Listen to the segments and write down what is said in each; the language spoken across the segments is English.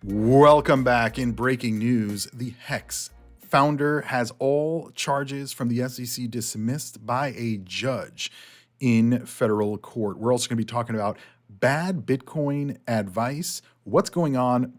Welcome back. In breaking news, the HEX founder has all charges from the SEC dismissed by a judge in federal court. We're also going to be talking about bad Bitcoin advice, what's going on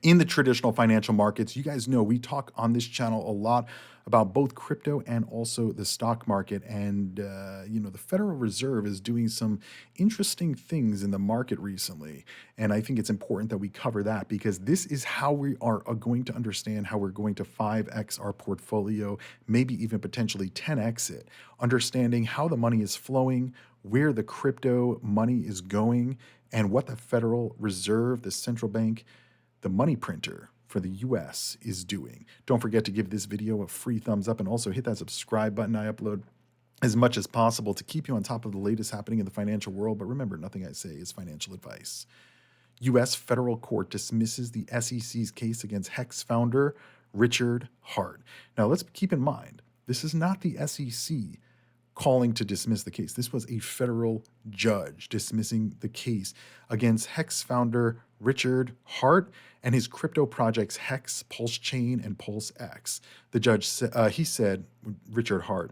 in the traditional financial markets. You guys know we talk on this channel a lot about both crypto and also the stock market. And, the Federal Reserve is doing some interesting things in the market recently. And I think it's important that we cover that because this is how we are going to understand how we're going to 5x our portfolio, maybe even potentially 10x it, understanding how the money is flowing, where the crypto money is going, and what the Federal Reserve, the central bank, the money printer for the US is doing. Don't forget to give this video a free thumbs up and also hit that subscribe button. I upload as much as possible to keep you on top of the latest happening in the financial world. But remember, nothing I say is financial advice. U.S. federal court dismisses the SEC's case against HEX founder Richard Hart. Now, let's keep in mind, this is not the SEC calling to dismiss the case. This was a federal judge dismissing the case against HEX founder Richard Hart and his crypto projects HEX, Pulse Chain, and Pulse X. The judge said, Richard Hart,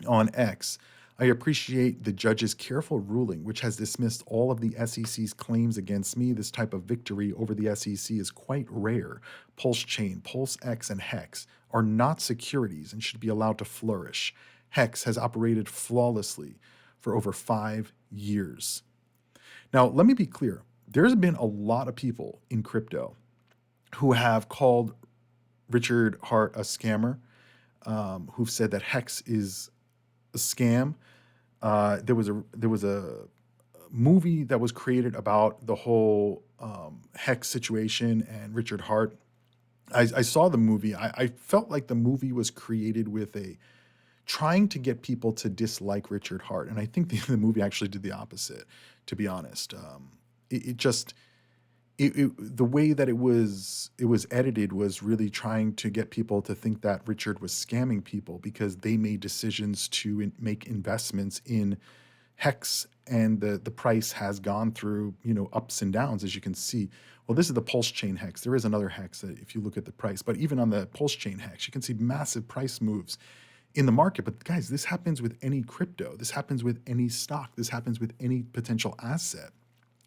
on X, I appreciate the judge's careful ruling, which has dismissed all of the SEC's claims against me. This type of victory over the SEC is quite rare. Pulse Chain, Pulse X, and HEX are not securities and should be allowed to flourish. HEX has operated flawlessly for over 5 years. Now, let me be clear. There's been a lot of people in crypto who have called Richard Hart a scammer, who've said that HEX is a scam. There was a movie that was created about the whole HEX situation and Richard Hart. I saw the movie. I felt like the movie was created with trying to get people to dislike Richard Hart, and I think the movie actually did the opposite. To be honest, the way that it was edited was really trying to get people to think that Richard was scamming people because they made decisions to make investments in HEX, and the price has gone through ups and downs, as you can see. Well, this is the Pulse Chain HEX. There is another HEX that if you look at the price, but even on the Pulse Chain HEX, you can see massive price moves in the market. But guys, this happens with any crypto. This happens with any stock. This happens with any potential asset.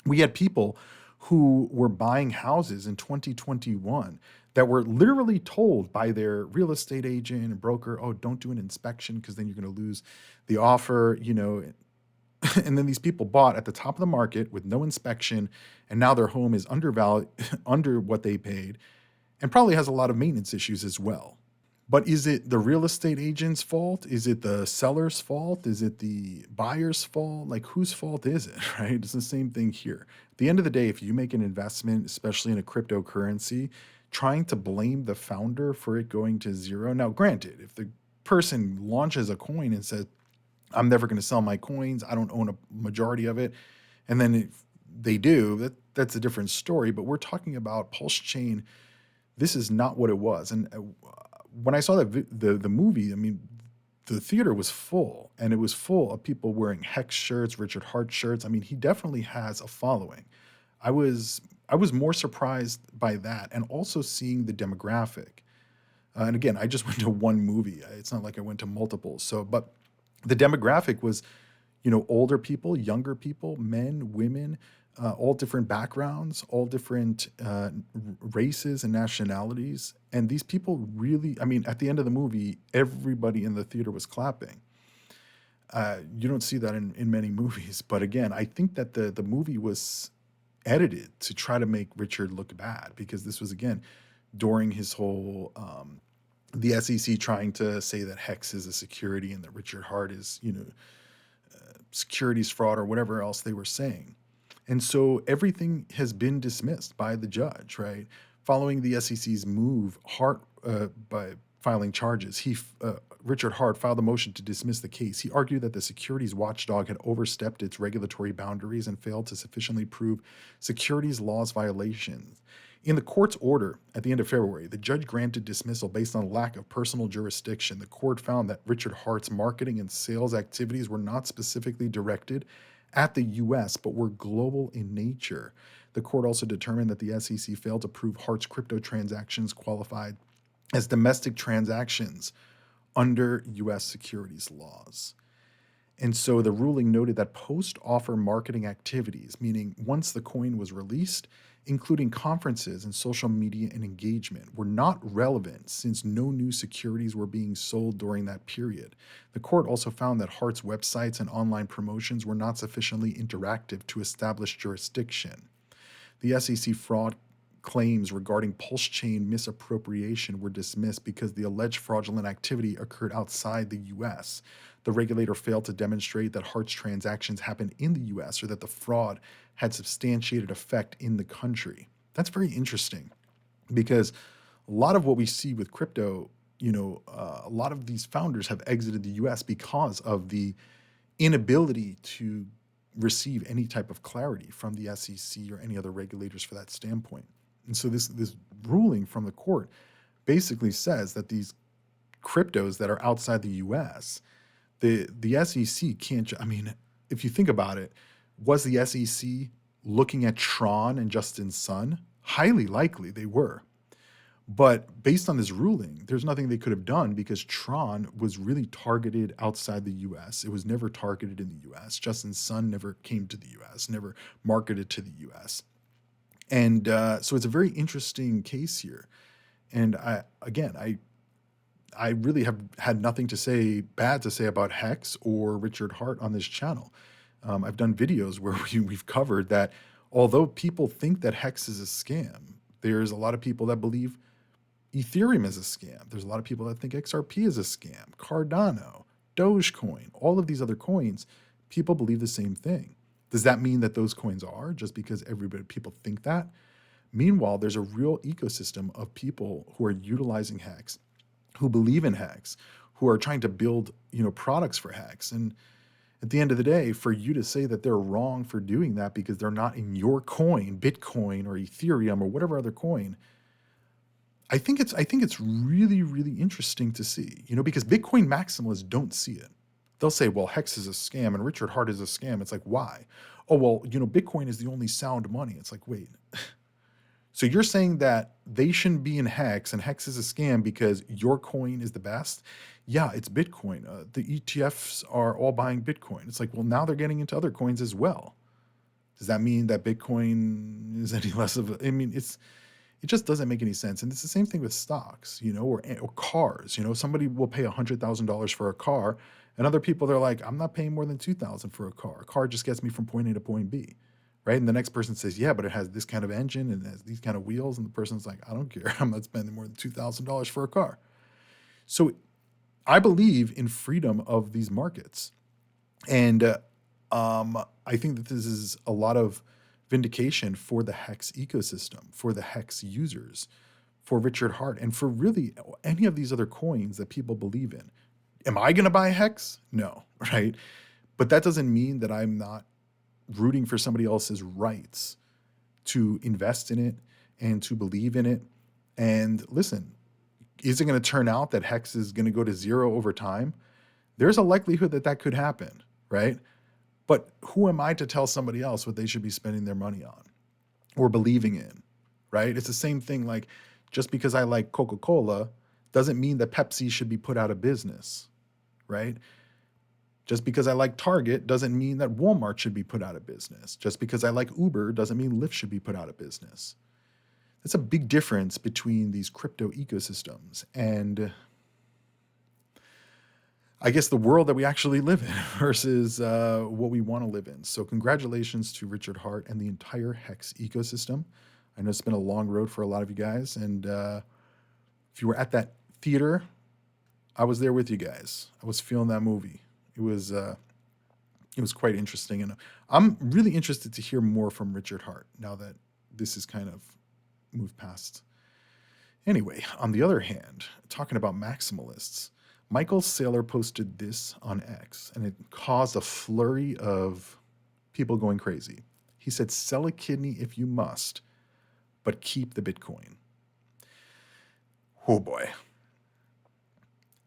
We had people who were buying houses in 2021 that were literally told by their real estate agent and broker, oh, don't do an inspection because then you're going to lose the offer, and then these people bought at the top of the market with no inspection, and now their home is undervalued, under what they paid, and probably has a lot of maintenance issues as well. But is it the real estate agent's fault? Is it the seller's fault? Is it the buyer's fault? Like, whose fault is it, right? It's the same thing here. At the end of the day, if you make an investment, especially in a cryptocurrency, trying to blame the founder for it going to zero. Now, granted, if the person launches a coin and says, I'm never going to sell my coins, I don't own a majority of it, and then if they do, that's a different story. But we're talking about Pulse Chain. This is not what it was. And when I saw the movie, I mean, the theater was full, and it was full of people wearing HEX shirts, Richard Hart shirts. I mean, he definitely has a following. I was more surprised by that, and also seeing the demographic. And again, I just went to one movie. It's not like I went to multiple. But the demographic was, older people, younger people, men, women, all different backgrounds, all different races and nationalities. And these people really, I mean, at the end of the movie, everybody in the theater was clapping. You don't see that in many movies. But again, I think that the movie was edited to try to make Richard look bad, because this was, again, during his whole, the SEC trying to say that HEX is a security and that Richard Hart is, securities fraud or whatever else they were saying. And so everything has been dismissed by the judge, right? Following the SEC's move, by filing charges, Richard Hart filed a motion to dismiss the case. He argued that the securities watchdog had overstepped its regulatory boundaries and failed to sufficiently prove securities laws violations. In the court's order at the end of February, the judge granted dismissal based on lack of personal jurisdiction. The court found that Richard Hart's marketing and sales activities were not specifically directed at the US, but were global in nature. The court also determined that the SEC failed to prove Hart's crypto transactions qualified as domestic transactions under US securities laws. And so the ruling noted that post offer marketing activities, meaning once the coin was released, including conferences and social media and engagement, were not relevant since no new securities were being sold during that period. The court also found that Hart's websites and online promotions were not sufficiently interactive to establish jurisdiction. The SEC fraud claims regarding pulse chain misappropriation were dismissed because the alleged fraudulent activity occurred outside the US. The regulator failed to demonstrate that Hart's transactions happened in the US or that the fraud had substantiated effect in the country. That's very interesting because a lot of what we see with crypto, a lot of these founders have exited the US because of the inability to receive any type of clarity from the SEC or any other regulators for that standpoint. And so this ruling from the court basically says that these cryptos that are outside the US, the SEC can't, if you think about it, was the SEC looking at Tron and Justin Sun? Highly likely they were. But based on this ruling, there's nothing they could have done because Tron was really targeted outside the US. It was never targeted in the US. Justin Sun never came to the US, never marketed to the US. And so it's a very interesting case here. And I really have had nothing bad to say about HEX or Richard Hart on this channel. I've done videos where we've covered that although people think that HEX is a scam, there's a lot of people that believe Ethereum is a scam. There's a lot of people that think XRP is a scam, Cardano, Dogecoin, all of these other coins, people believe the same thing. Does that mean that those coins are just because people think that? Meanwhile, there's a real ecosystem of people who are utilizing HEX, who believe in HEX, who are trying to build, products for HEX. And at the end of the day, for you to say that they're wrong for doing that because they're not in your coin, Bitcoin or Ethereum or whatever other coin, I think it's really, really interesting to see, because Bitcoin maximalists don't see it. They'll say, well, HEX is a scam and Richard Hart is a scam. It's like, why? Oh, well, Bitcoin is the only sound money. It's like, wait. So you're saying that they shouldn't be in HEX and HEX is a scam because your coin is the best? Yeah, it's Bitcoin. The ETFs are all buying Bitcoin. It's like, well, now they're getting into other coins as well. Does that mean that Bitcoin is any less of it just doesn't make any sense. And it's the same thing with stocks, or cars. Somebody will pay $100,000 for a car, and other people, they're like, I'm not paying more than $2,000 for a car. A car just gets me from point A to point B, right? And the next person says, yeah, but it has this kind of engine and it has these kind of wheels. And the person's like, I don't care. I'm not spending more than $2,000 for a car. So I believe in freedom of these markets. And I think that this is a lot of vindication for the HEX ecosystem, for the HEX users, for Richard Hart, and for really any of these other coins that people believe in. Am I going to buy HEX? No, right? But that doesn't mean that I'm not rooting for somebody else's rights to invest in it and to believe in it. And listen, is it going to turn out that HEX is going to go to zero over time? There's a likelihood that that could happen, right? But who am I to tell somebody else what they should be spending their money on or believing in, right? It's the same thing, like just because I like Coca-Cola doesn't mean that Pepsi should be put out of business, right? Just because I like Target doesn't mean that Walmart should be put out of business. Just because I like Uber doesn't mean Lyft should be put out of business. That's a big difference between these crypto ecosystems and I guess the world that we actually live in versus what we want to live in. So congratulations to Richard Hart and the entire HEX ecosystem. I know it's been a long road for a lot of you guys. And if you were at that theater, I was there with you guys. I was feeling that movie. It was quite interesting. And I'm really interested to hear more from Richard Hart now that this is kind of moved past. Anyway, on the other hand, talking about maximalists, Michael Saylor posted this on X, and it caused a flurry of people going crazy. He said, sell a kidney if you must, but keep the Bitcoin. Oh boy.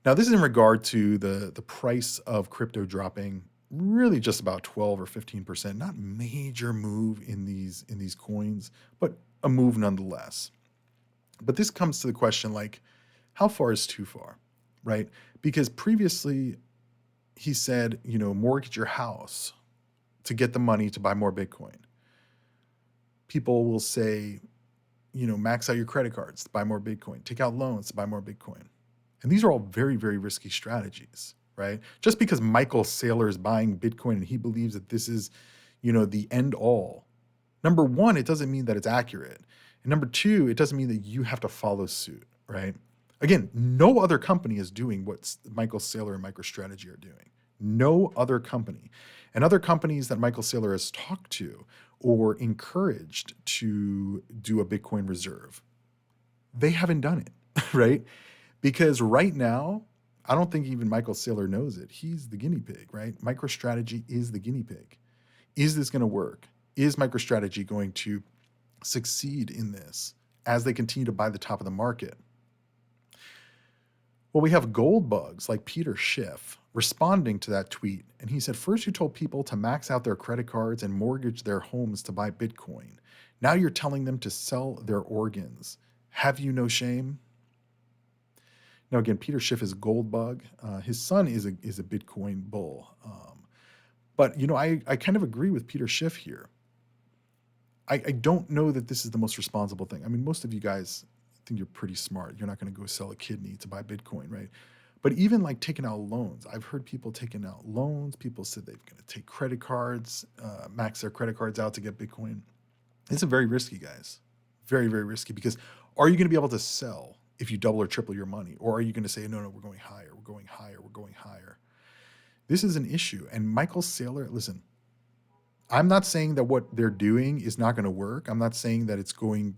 Now, this is in regard to the price of crypto dropping really just about 12 or 15%. Not major move in these coins, but a move nonetheless. But this comes to the question, like, how far is too far, right? Because previously he said, mortgage your house to get the money to buy more Bitcoin. People will say, max out your credit cards to buy more Bitcoin, take out loans to buy more Bitcoin. And these are all very, very risky strategies, right? Just because Michael Saylor is buying Bitcoin and he believes that this is, the end all. Number one, it doesn't mean that it's accurate. And number two, it doesn't mean that you have to follow suit, right? Again, no other company is doing what Michael Saylor and MicroStrategy are doing. No other company. And other companies that Michael Saylor has talked to or encouraged to do a Bitcoin reserve, they haven't done it, right? Because right now, I don't think even Michael Saylor knows it. He's the guinea pig, right? MicroStrategy is the guinea pig. Is this going to work? Is MicroStrategy going to succeed in this as they continue to buy the top of the market? Well, we have gold bugs like Peter Schiff responding to that tweet. And he said, first you told people to max out their credit cards and mortgage their homes to buy Bitcoin. Now you're telling them to sell their organs. Have you no shame? Now, again, Peter Schiff is a gold bug. His son is a Bitcoin bull. But, I kind of agree with Peter Schiff here. I don't know that this is the most responsible thing. I mean, most of you guys think you're pretty smart. You're not going to go sell a kidney to buy Bitcoin, right? But even like taking out loans, I've heard people taking out loans. People said they're going to take credit cards, max their credit cards out to get Bitcoin. It's very risky, guys. Very, very risky, because are you going to be able to sell if you double or triple your money? Or are you going to say, no, we're going higher, we're going higher, we're going higher? This is an issue. And Michael Saylor, listen, I'm not saying that what they're doing is not going to work. I'm not saying that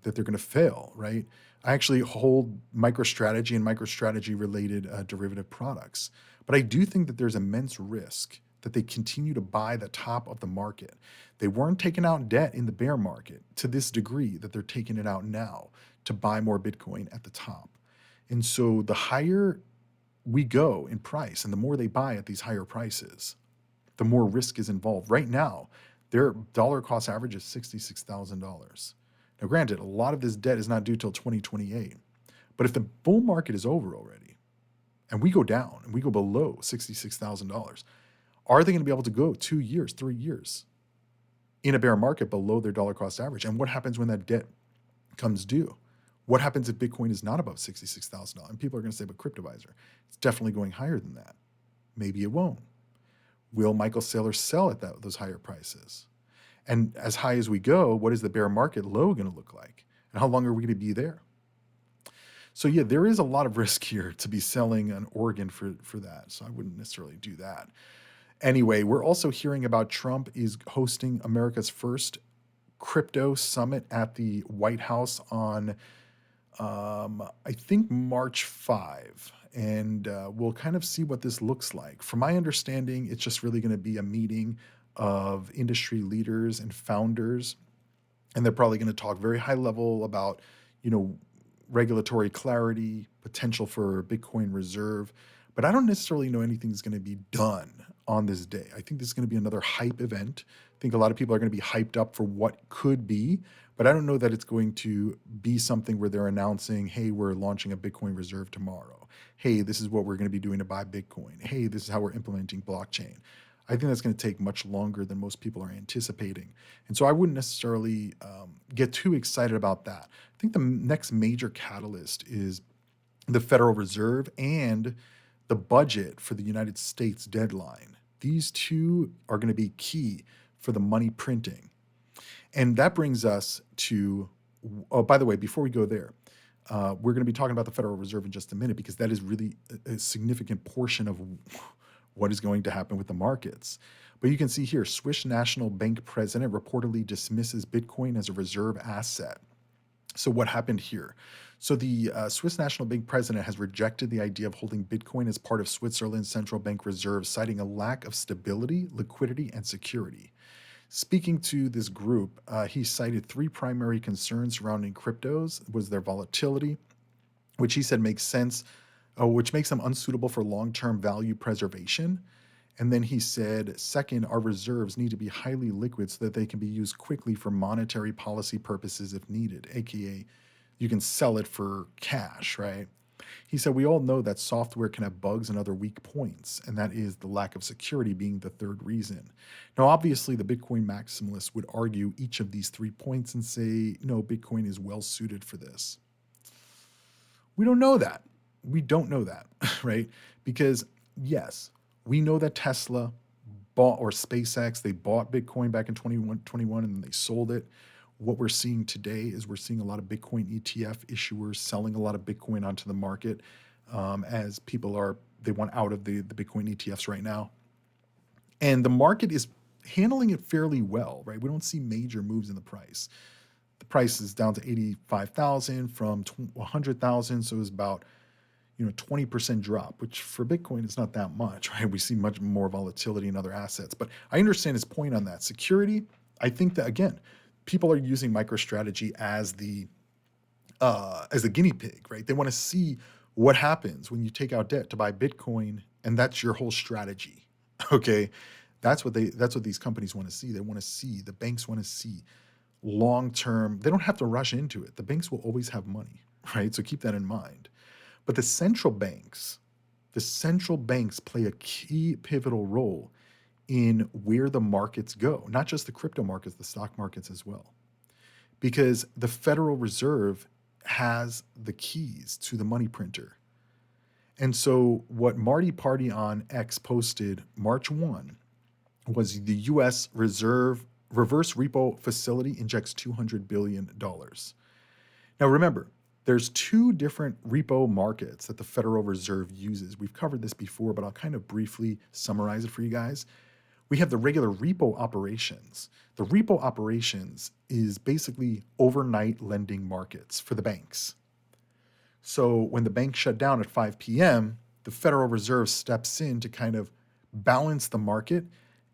they're going to fail, right? I actually hold MicroStrategy and MicroStrategy related derivative products. But I do think that there's immense risk that they continue to buy the top of the market. They weren't taking out debt in the bear market to this degree that they're taking it out now to buy more Bitcoin at the top. And so the higher we go in price and the more they buy at these higher prices, the more risk is involved. Right now, their dollar cost average is $66,000. Now, granted, a lot of this debt is not due till 2028. But if the bull market is over already and we go down and we go below $66,000, are they going to be able to go 2 years, 3 years in a bear market below their dollar cost average? And what happens when that debt comes due? What happens if Bitcoin is not above $66,000? And people are going to say, but Cryptoviser, it's definitely going higher than that. Maybe it won't. Will Michael Saylor sell at those higher prices? And as high as we go, what is the bear market low going to look like? And how long are we going to be there? So yeah, there is a lot of risk here to be selling an organ for that. So I wouldn't necessarily do that. Anyway, we're also hearing about Trump is hosting America's first crypto summit at the White House on, I think, March 5. And we'll kind of see what this looks like. From my understanding, it's just really going to be a meeting of industry leaders and founders. And they're probably going to talk very high level about, regulatory clarity, potential for Bitcoin reserve. But I don't necessarily know anything's going to be done on this day. I think this is going to be another hype event. I think a lot of people are going to be hyped up for what could be, but I don't know that it's going to be something where they're announcing, hey, we're launching a Bitcoin reserve tomorrow. Hey, this is what we're going to be doing to buy Bitcoin. Hey, this is how we're implementing blockchain. I think that's going to take much longer than most people are anticipating. And so I wouldn't necessarily get too excited about that. I think the next major catalyst is the Federal Reserve and the budget for the United States deadline. These two are going to be key for the money printing. And that brings us to, oh, by the way, before we go there, we're going to be talking about the Federal Reserve in just a minute, because that is really a significant portion of what is going to happen with the markets. But you can see here, Swiss National Bank president reportedly dismisses Bitcoin as a reserve asset. So what happened here? So the Swiss National Bank president has rejected the idea of holding Bitcoin as part of Switzerland's central bank reserve, citing a lack of stability, liquidity, and security. Speaking to this group, he cited three primary concerns surrounding cryptos: was their volatility, which he said makes sense, which makes them unsuitable for long-term value preservation, And then he said, second, our reserves need to be highly liquid so that they can be used quickly for monetary policy purposes if needed, aka you can sell it for cash, right? He said, we all know that software can have bugs and other weak points, and that is the lack of security being the third reason. Now, obviously, the Bitcoin maximalists would argue each of these 3 points and say, no, Bitcoin is well suited for this. We don't know that. We don't know that, right? Because, yes, we know that Tesla bought, or SpaceX, they bought Bitcoin back in 2021 and then they sold it. What we're seeing today is we're seeing a lot of Bitcoin ETF issuers selling a lot of Bitcoin onto the market as they want out of the Bitcoin ETFs right now. And the market is handling it fairly well, right? We don't see major moves in the price. The price is down to 85,000 from 100,000, so it's about 20% drop, which for Bitcoin is not that much, right? We see much more volatility in other assets. But I understand his point on that. Security, I think that, again, people are using MicroStrategy as the guinea pig, right? They want to see what happens when you take out debt to buy Bitcoin, and that's your whole strategy. Okay, that's what these companies want to see. They want to see, the banks want to see long term. They don't have to rush into it. The banks will always have money, right? So keep that in mind. But the central banks play a key pivotal role in where the markets go, not just the crypto markets, the stock markets as well. Because the Federal Reserve has the keys to the money printer. And so what Marty Party on X posted March 1 was the US reverse repo facility injects $200 billion. Now remember, there's 2 different repo markets that the Federal Reserve uses. We've covered this before, but I'll kind of briefly summarize it for you guys. We have the regular repo operations. The repo operations is basically overnight lending markets for the banks. So when the banks shut down at 5 p.m., the Federal Reserve steps in to kind of balance the market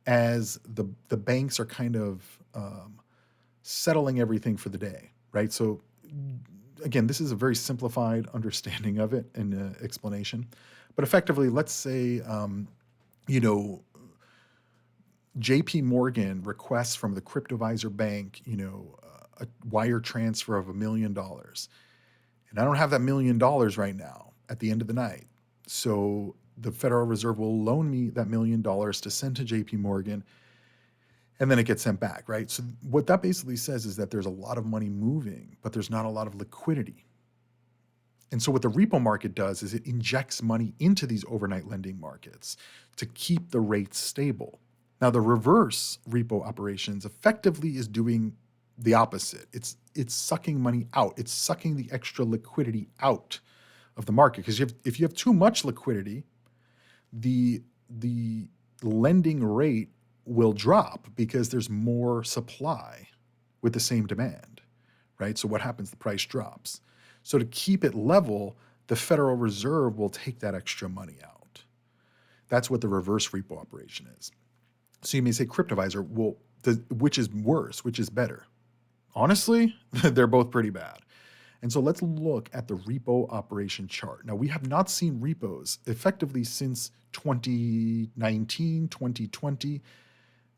as the banks are kind of settling everything for the day, right? So again, this is a very simplified understanding of it and explanation. But effectively, let's say, JP Morgan requests from the Cryptoviser bank, a wire transfer of $1 million. And I don't have that $1 million right now at the end of the night. So the Federal Reserve will loan me that $1 million to send to JP Morgan, and then it gets sent back, right? So what that basically says is that there's a lot of money moving, but there's not a lot of liquidity. And so what the repo market does is it injects money into these overnight lending markets to keep the rates stable. Now, the reverse repo operations effectively is doing the opposite. It's sucking money out. It's sucking the extra liquidity out of the market. Because if you have too much liquidity, the lending rate will drop because there's more supply with the same demand, right? So what happens? The price drops. So to keep it level, the Federal Reserve will take that extra money out. That's what the reverse repo operation is. So you may say, Cryptoviser, well, which is worse? Which is better? Honestly, they're both pretty bad. And so let's look at the repo operation chart. Now, we have not seen repos effectively since 2019, 2020.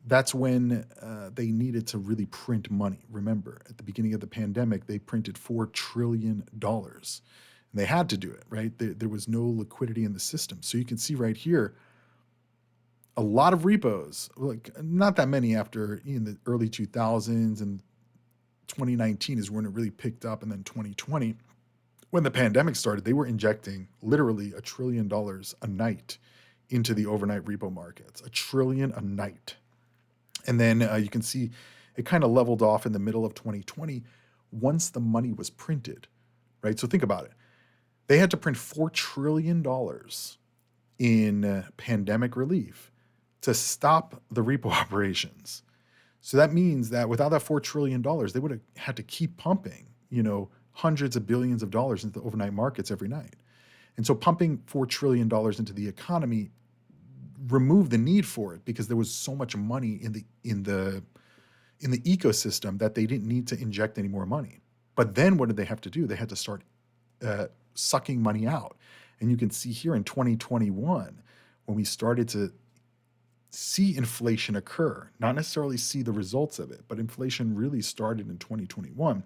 That's when they needed to really print money. Remember, at the beginning of the pandemic, they printed $4 trillion. And they had to do it, right? There was no liquidity in the system. So you can see right here, a lot of repos, like not that many after in the early 2000s, and 2019 is when it really picked up. And then 2020, when the pandemic started, they were injecting literally $1 trillion a night into the overnight repo markets, $1 trillion a night. And then you can see it kind of leveled off in the middle of 2020 once the money was printed, right? So think about it. They had to print $4 trillion in pandemic relief to stop the repo operations. So that means that without that $4 trillion, they would have had to keep pumping, hundreds of billions of dollars into the overnight markets every night. And so pumping $4 trillion into the economy removed the need for it because there was so much money in the ecosystem that they didn't need to inject any more money. But then what did they have to do? They had to start sucking money out. And you can see here in 2021, when we started to see inflation occur, not necessarily see the results of it, but inflation really started in 2021.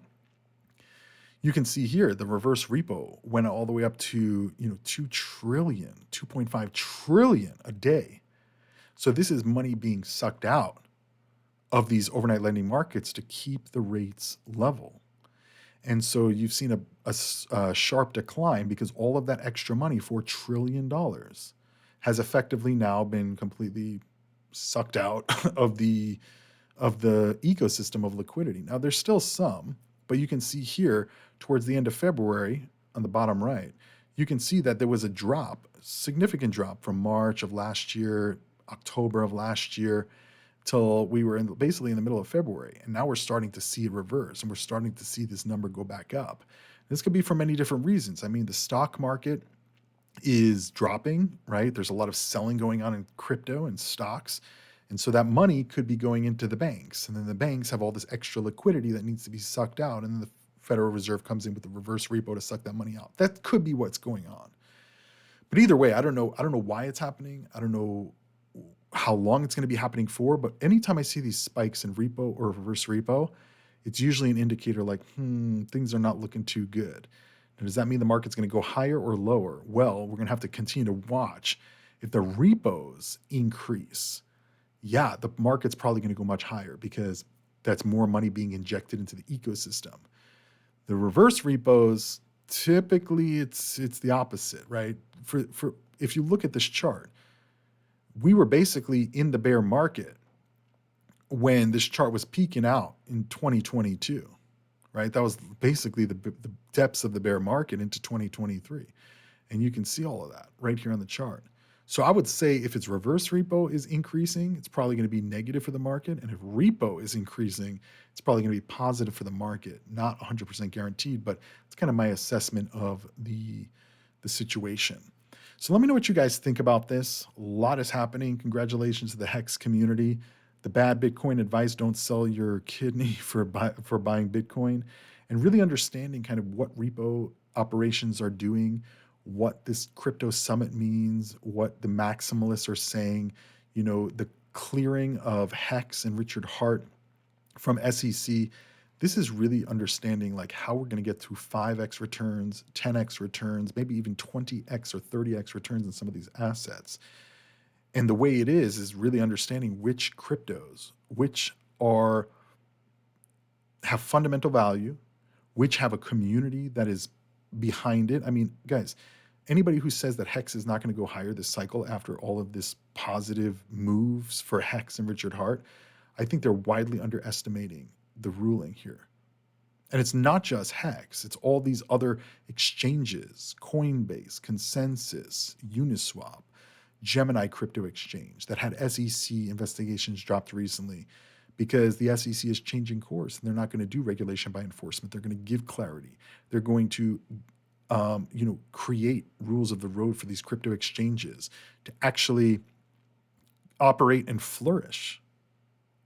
You can see here the reverse repo went all the way up to 2 trillion, 2.5 trillion a day. So this is money being sucked out of these overnight lending markets to keep the rates level. And so you've seen a sharp decline because all of that extra money, $4 trillion, has effectively now been completely sucked out of the ecosystem of liquidity. Now, there's still some, but you can see here towards the end of February on the bottom right, you can see that there was a drop, significant drop from March of last year, October of last year, till we were basically in the middle of February. And now we're starting to see it reverse, and we're starting to see this number go back up. This could be for many different reasons. I mean, the stock market is dropping, right? There's a lot of selling going on in crypto and stocks. And so that money could be going into the banks. And then the banks have all this extra liquidity that needs to be sucked out. And then the Federal Reserve comes in with the reverse repo to suck that money out. That could be what's going on. But either way, I don't know why it's happening. I don't know how long it's going to be happening for. But anytime I see these spikes in repo or reverse repo, it's usually an indicator like, things are not looking too good. Now, does that mean the market's going to go higher or lower? Well, we're going to have to continue to watch. If the repos increase, yeah, the market's probably going to go much higher because that's more money being injected into the ecosystem. The reverse repos, typically it's the opposite, right? For if you look at this chart, we were basically in the bear market when this chart was peaking out in 2022, right? That was basically the depths of the bear market into 2023. And you can see all of that right here on the chart. So I would say if its reverse repo is increasing, it's probably going to be negative for the market. And if repo is increasing, it's probably going to be positive for the market. Not 100% guaranteed, but it's kind of my assessment of the situation. So let me know what you guys think about this. A lot is happening. Congratulations to the HEX community. The bad Bitcoin advice: don't sell your kidney for buying Bitcoin, and really understanding kind of what repo operations are doing, what this crypto summit means, what the maximalists are saying, the clearing of HEX and Richard Hart from SEC. This is really understanding like how we're going to get to 5x returns, 10x returns, maybe even 20x or 30x returns in some of these assets. And the way it is really understanding which cryptos, which have fundamental value, which have a community that is behind it. I mean, guys, anybody who says that HEX is not going to go higher this cycle after all of this positive moves for HEX and Richard Hart, I think they're widely underestimating the ruling here. And it's not just HEX, it's all these other exchanges: Coinbase, Consensus, Uniswap, Gemini Crypto Exchange, that had SEC investigations dropped recently because the SEC is changing course and they're not going to do regulation by enforcement. They're going to give clarity. They're going to create rules of the road for these crypto exchanges to actually operate and flourish,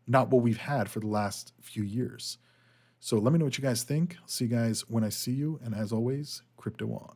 not what we've had for the last few years. So let me know what you guys think. See you guys when I see you. And as always, crypto on.